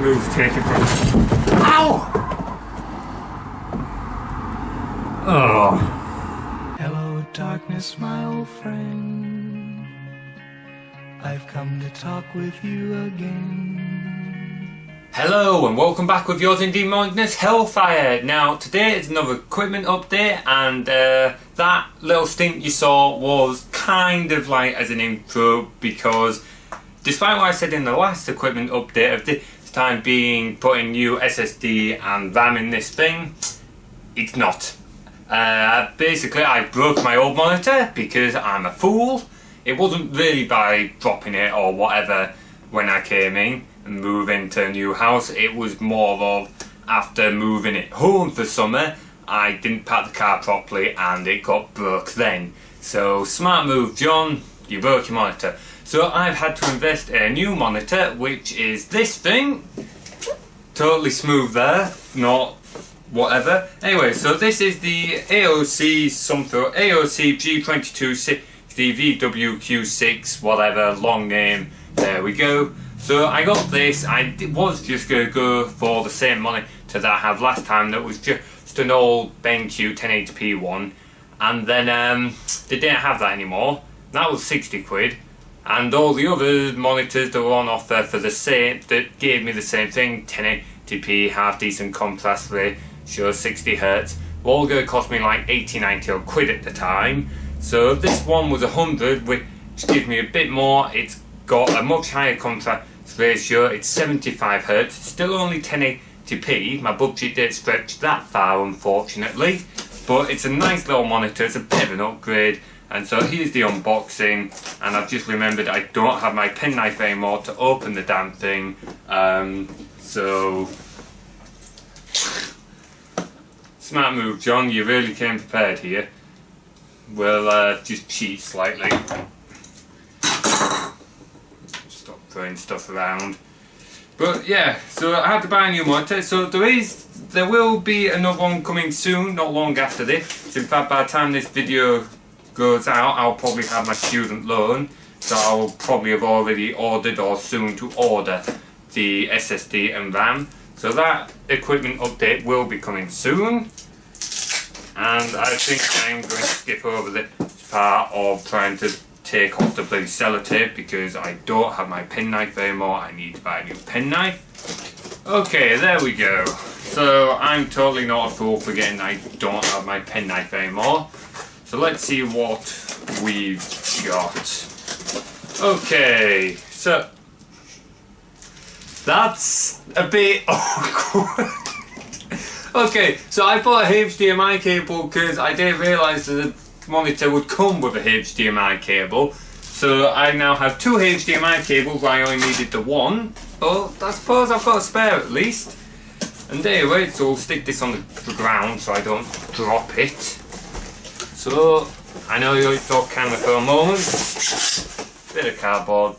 smooth taking from. Ow! Oh. Hello, darkness, my old friend. I've come to talk with you again. Hello and welcome back with yours indeed, Magnus Hellfire. Now today is another equipment update, and that little stint you saw was kind of like as an intro, because despite what I said in the last equipment update of this time being putting new SSD and RAM in this thing, it's not. Basically I broke my old monitor because I'm a fool. It wasn't really by dropping it or whatever when I came in and moved into a new house. It was more of after moving it home for summer, I didn't pack the car properly and it got broke then. So smart move, John, you broke your monitor. So I've had to invest in a new monitor, which is this thing. Totally smooth there, not whatever. Anyway, so this is the AOC G2260VWQ6, whatever, long name, there we go. So I got this. I was just going to go for the same monitor that I had last time, that was just an old BenQ 1080p one, and then they didn't have that anymore. That was 60 quid, and all the other monitors that were on offer for the same, that gave me the same thing, 1080p, half decent contrast rate, sure 60 Hz, were all going to cost me like 80-90 odd quid at the time. So this one was 100, which gives me a bit more. It's got a much higher contrast ratio, it's 75 Hz, still only 1080p, my budget didn't stretch that far unfortunately, but it's a nice little monitor, it's a bit of an upgrade. And so here's the unboxing, and I've just remembered I don't have my penknife anymore to open the damn thing, so smart move, John, you really came prepared here. We'll just cheat slightly. Stop throwing stuff around. But yeah, so I had to buy a new monitor, so there will be another one coming soon, not long after this. In fact, by the time this video goes out, I'll probably have my student loan, so I'll probably have already ordered or soon to order the SSD and RAM. So that equipment update will be coming soon, and I think I'm going to skip over the part of trying to take off the bloody sellotape because I don't have my penknife anymore. I need to buy a new penknife. Okay, there we go. So I'm totally not a fool forgetting I don't have my penknife anymore. So let's see what we've got. Okay, so that's a bit awkward. Okay, so I bought a HDMI cable because I didn't realise that the monitor would come with a HDMI cable. So I now have two HDMI cables where I only needed the one. But I suppose I've got a spare at least. And anyway, so we'll stick this on the ground so I don't drop it. So, I know you're off camera for a moment. Bit of cardboard.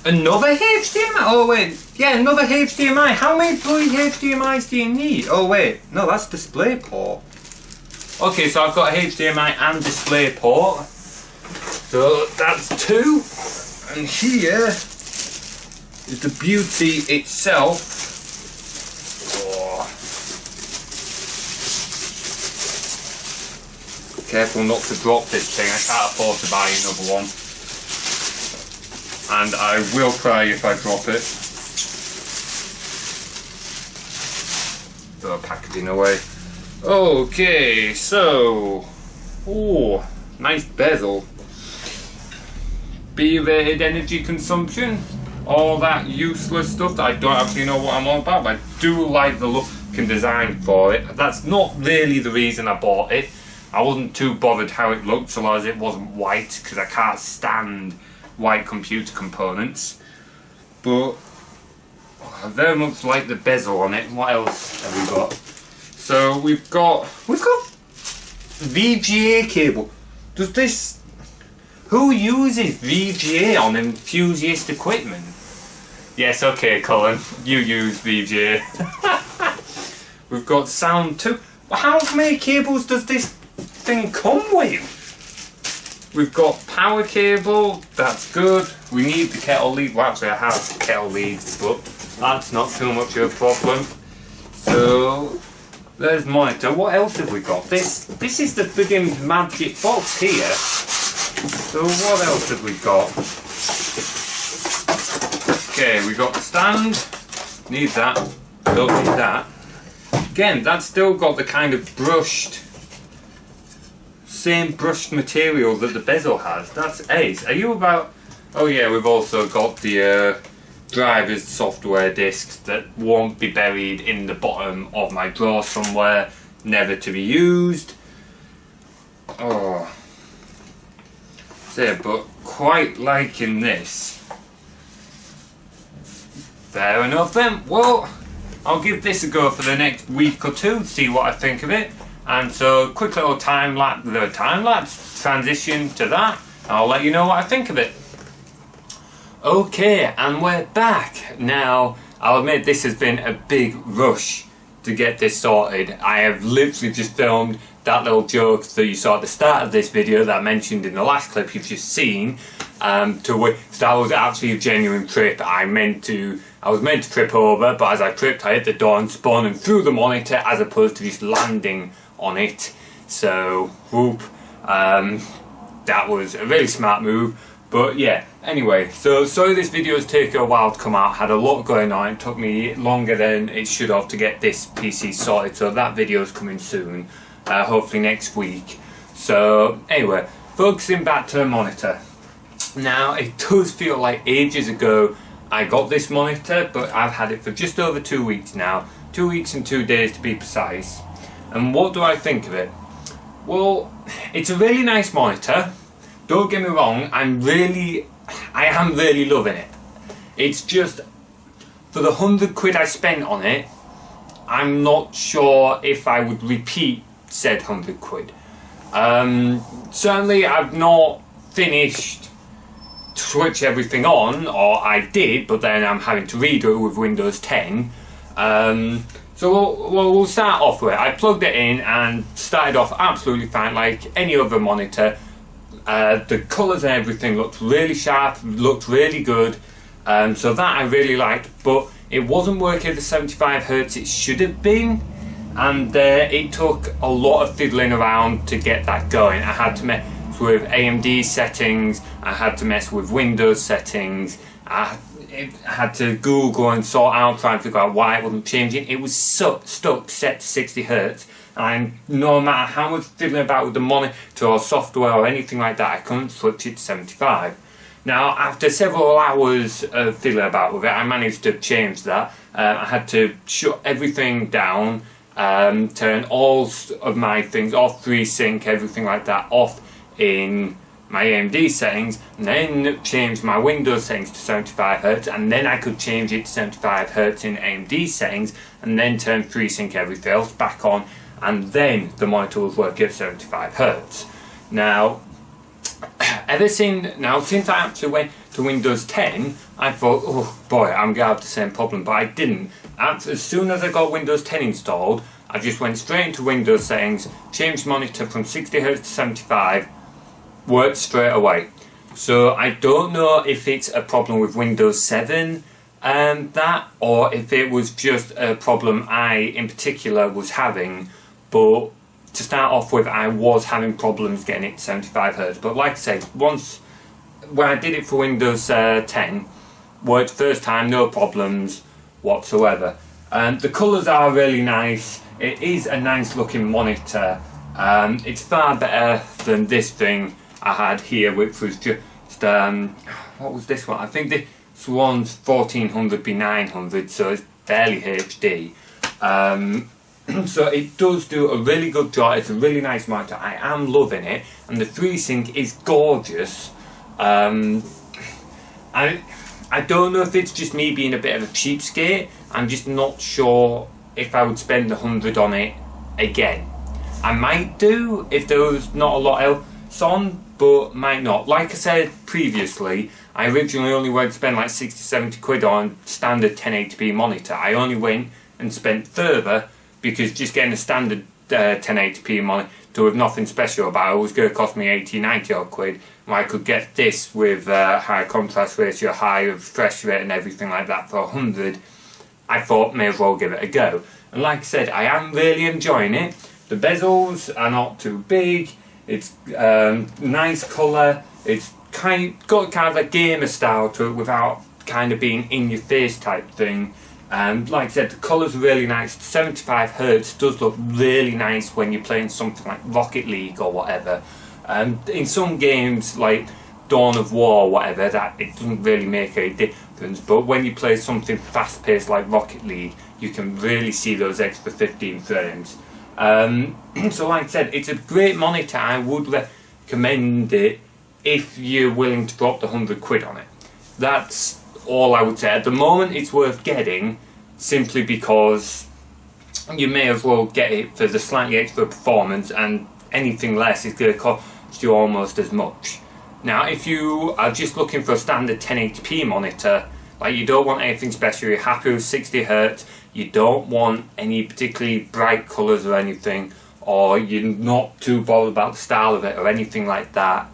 Another HDMI? Oh wait, yeah, another HDMI. How many bloody HDMIs do you need? Oh wait, no, that's DisplayPort. Okay, so I've got a HDMI and DisplayPort. So that's two. And here is the beauty itself. Careful not to drop this thing, I can't afford to buy another one. And I will cry if I drop it. Throw packaging away. Okay, so... oh, nice bezel. B-rated energy consumption. All that useless stuff that I don't actually know what I'm on about, but I do like the look and design for it. That's not really the reason I bought it. I wasn't too bothered how it looked so long as it wasn't white, because I can't stand white computer components. But I very much like the bezel on it. What else have we got? So we've got VGA cable. Does this... who uses VGA on enthusiast equipment? Yes, okay, Colin, you use VGA. We've got sound too. How many cables does this thing come with? We've got power cable, that's good. We need the kettle lead. Well, actually I have kettle leads, but that's not too much of a problem. So there's monitor. What else have we got? This is the friggin' magic box here. So what else have we got? Okay, we got the stand. Need that. Don't need that. Again, that's still got the kind of same brushed material that the bezel has. That's ace. Are you about... Oh yeah, we've also got the driver's software discs that won't be buried in the bottom of my drawer somewhere, never to be used. Oh. There, but quite liking this. Fair enough then. Well, I'll give this a go for the next week or two, see what I think of it. And so, quick little time lapse transition to that. I'll let you know what I think of it. Okay, and we're back. Now, I'll admit this has been a big rush to get this sorted. I have literally just filmed that little joke that you saw at the start of this video that I mentioned in the last clip you've just seen. So that was actually a genuine trip. I was meant to trip over, but as I tripped I hit the door and spun and through the monitor as opposed to just landing on it. So, whoop. That was a really smart move. But yeah, anyway, so sorry this video has taken a while to come out. Had a lot going on. It took me longer than it should have to get this PC sorted. So that video is coming soon. Hopefully next week. So anyway, focusing back to the monitor. Now, it does feel like ages ago I got this monitor, but I've had it for just over 2 weeks now. 2 weeks and 2 days to be precise. And what do I think of it? Well, it's a really nice monitor. Don't get me wrong, I am really loving it. It's just, for the £100 I spent on it, I'm not sure if I would repeat said £100. Certainly I've not finished to switch everything on, or I did, but then I'm having to redo it with Windows 10. So we'll start off with it. I plugged it in and started off absolutely fine, like any other monitor. The colours and everything looked really sharp, looked really good. So that I really liked, but it wasn't working at the 75Hz it should have been. And it took a lot of fiddling around to get that going. I had to mess with AMD settings, I had to mess with Windows settings, I had to Google and sort out, try and figure out why it wasn't changing. It was stuck set to 60Hz, and no matter how much fiddling about with the monitor or software or anything like that, I couldn't switch it to 75. Now, after several hours of fiddling about with it, I managed to change that. I had to shut everything down, turn all of my things off, FreeSync, everything like that off in my AMD settings, and then change my Windows settings to 75Hz, and then I could change it to 75Hz in AMD settings, and then turn FreeSync everything else back on, and then the monitor was working at 75Hz. Now, since I actually went to Windows 10, I thought, oh boy, I'm gonna have the same problem, but I didn't. As soon as I got Windows 10 installed, I just went straight into Windows settings, changed monitor from 60Hz to 75, worked straight away. So I don't know if it's a problem with Windows 7 or if it was just a problem I in particular was having, but to start off with I was having problems getting it to 75Hz. But like I say, when I did it for Windows 10, worked first time, no problems whatsoever. The colours are really nice. It is a nice looking monitor. It's far better than this thing I had here, which was just what was this one? I think this one's 1400x900, so it's barely HD. So it does do a really good job. It's a really nice monitor. I am loving it, and the FreeSync is gorgeous. I don't know if it's just me being a bit of a cheapskate. I'm just not sure if I would spend the 100 on it again. I might do if there was not a lot else on, but might not. Like I said previously, I originally only went to spend like 60-70 quid on standard 1080p monitor. I only went and spent further because just getting a standard 1080p monitor with nothing special about it. It was going to cost me 80-90 odd quid, and I could get this with high contrast ratio, high refresh rate and everything like that for 100. I thought may as well give it a go, and like I said, I am really enjoying it. The bezels are not too big, it's nice colour, it's got kind of a gamer style to it without kind of being in your face type thing. And like I said, the colours are really nice. 75Hz does look really nice when you're playing something like Rocket League or whatever. In some games like Dawn of War or whatever, that it doesn't really make any difference, but when you play something fast paced like Rocket League, you can really see those extra 15 frames. So like I said, it's a great monitor. I would recommend it if you're willing to drop the 100 quid on it. That's all I would say. At the moment it's worth getting simply because you may as well get it for the slightly extra performance, and anything less is going to cost you almost as much. Now if you are just looking for a standard 1080p monitor, like you don't want anything special, you're happy with 60Hz, you don't want any particularly bright colours or anything, or you're not too bothered about the style of it or anything like that,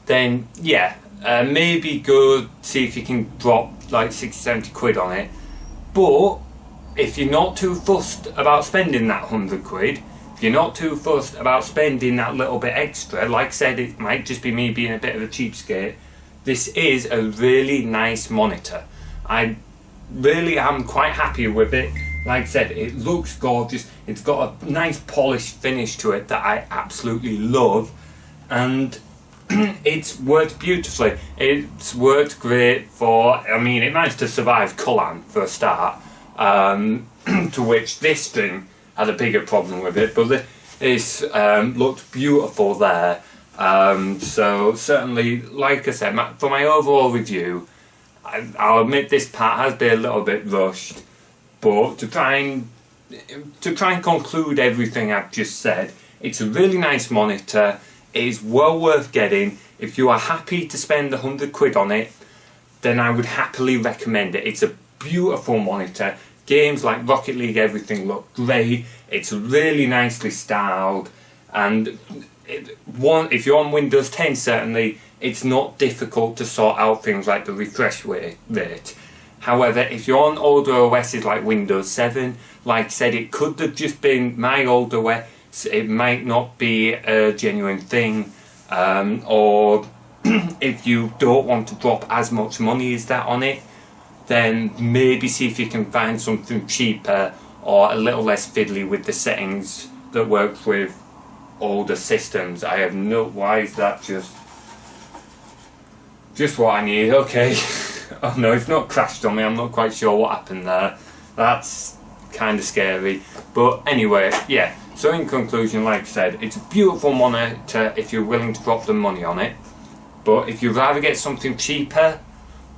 then yeah, maybe go see if you can drop like 60-70 quid on it. But if you're not too fussed about spending that 100 quid, if you're not too fussed about spending that little bit extra, like I said, it might just be me being a bit of a cheapskate, this is a really nice monitor. I really am quite happy with it. Like I said, it looks gorgeous, it's got a nice polished finish to it that I absolutely love, and it's worked beautifully. It's worked great for, I mean, it managed to survive Cullen for a start, to which this thing had a bigger problem with it, but this looked beautiful there. So certainly, like I said, for my overall review, I'll admit this part has been a little bit rushed, but to try and conclude everything I've just said, it's a really nice monitor. It is well worth getting. If you are happy to spend 100 quid on it, then I would happily recommend it. It's a beautiful monitor. Games like Rocket League, everything look great. It's really nicely styled, and if you're on Windows 10, certainly it's not difficult to sort out things like the refresh rate. However, if you're on older OSs like Windows 7, like I said, it could have just been my old OS. It might not be a genuine thing, or if you don't want to drop as much money as that on it, then maybe see if you can find something cheaper or a little less fiddly with the settings that works with older systems. I have no, why is that just what I need? Okay. Oh no, it's not crashed on me, I'm not quite sure what happened there. That's kind of scary, but anyway, yeah. So in conclusion, like I said, it's a beautiful monitor if you're willing to drop the money on it, but if you'd rather get something cheaper,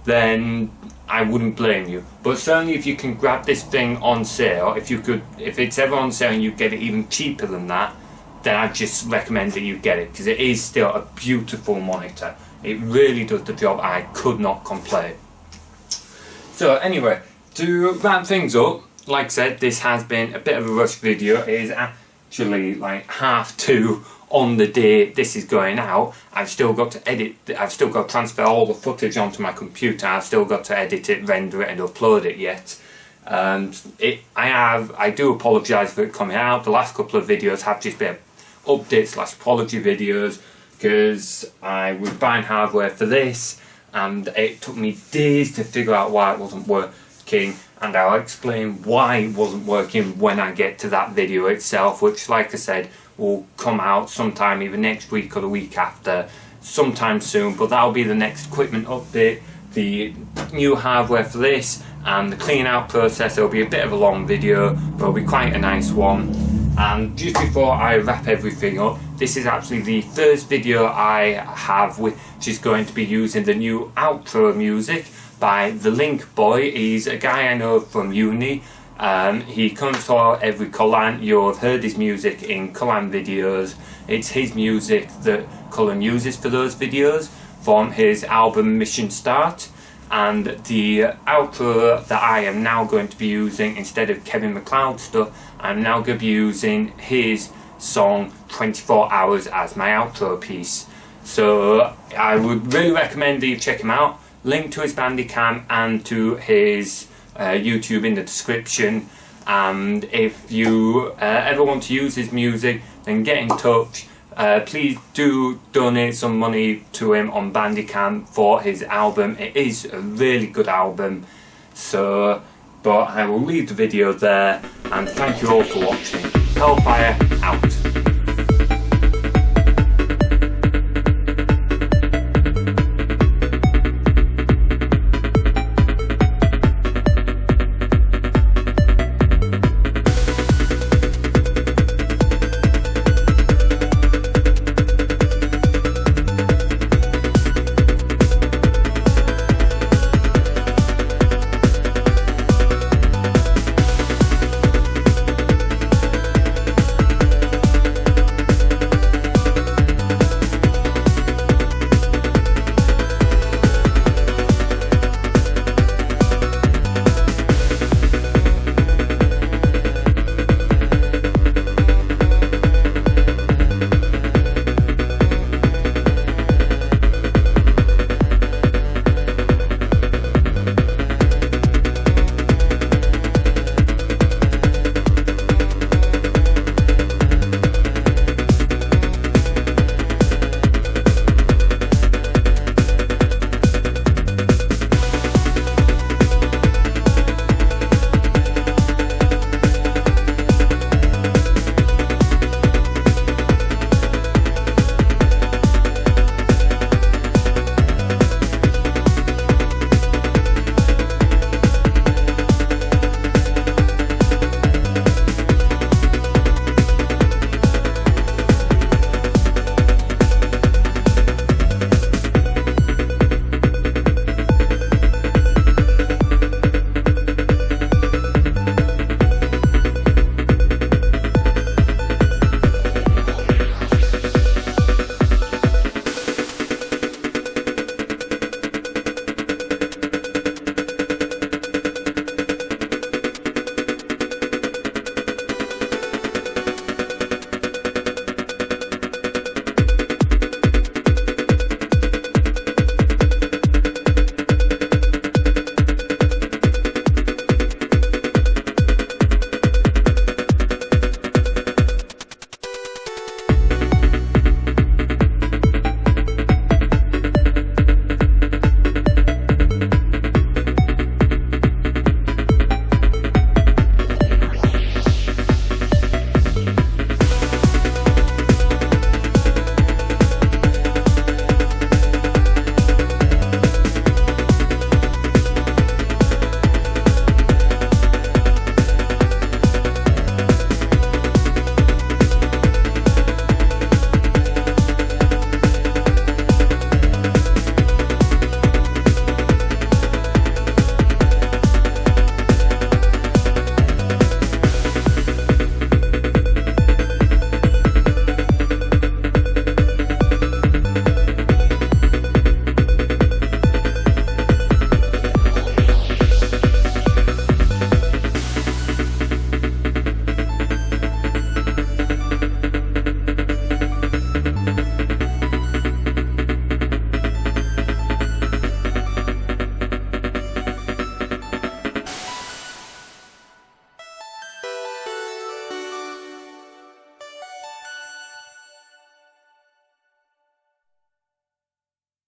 then I wouldn't blame you. But certainly if you can grab this thing on sale, if it's ever on sale and you get it even cheaper than that, then I'd just recommend that you get it, because it is still a beautiful monitor. It really does the job. I could not complain. So anyway, to wrap things up, like I said, this has been a bit of a rush video. It is actually like 2:30 on the day this is going out. I've still got to edit, I've still got to transfer all the footage onto my computer. I've still got to edit it, render it and upload it yet. I do apologise for it coming out. The last couple of videos have just been update/apology videos, because I was buying hardware for this and it took me days to figure out why it wasn't working, and I'll explain why it wasn't working when I get to that video itself, which, like I said, will come out sometime either next week or the week after, sometime soon. But that'll be the next equipment update, the new hardware for this, and the clean out process. It'll be a bit of a long video, but it'll be quite a nice one. And just before I wrap everything up, this is actually the first video I have which is going to be using the new outro music by the Linkboy. He's a guy I know from uni. He comes to every Cullen. You've heard his music in Cullen videos. It's his music that Cullen uses for those videos from his album Mission Start. and the outro that I am now going to be using instead of Kevin MacLeod stuff, I'm now going to be using his song 24 Hours as my outro piece. So I would really recommend that you check him out. Link to his Bandicamp and to his YouTube in the description. And if you ever want to use his music, then get in touch. Please do donate some money to him on Bandicamp for his album. It is a really good album. So, but I will leave the video there, and thank you all for watching. Hellfire out.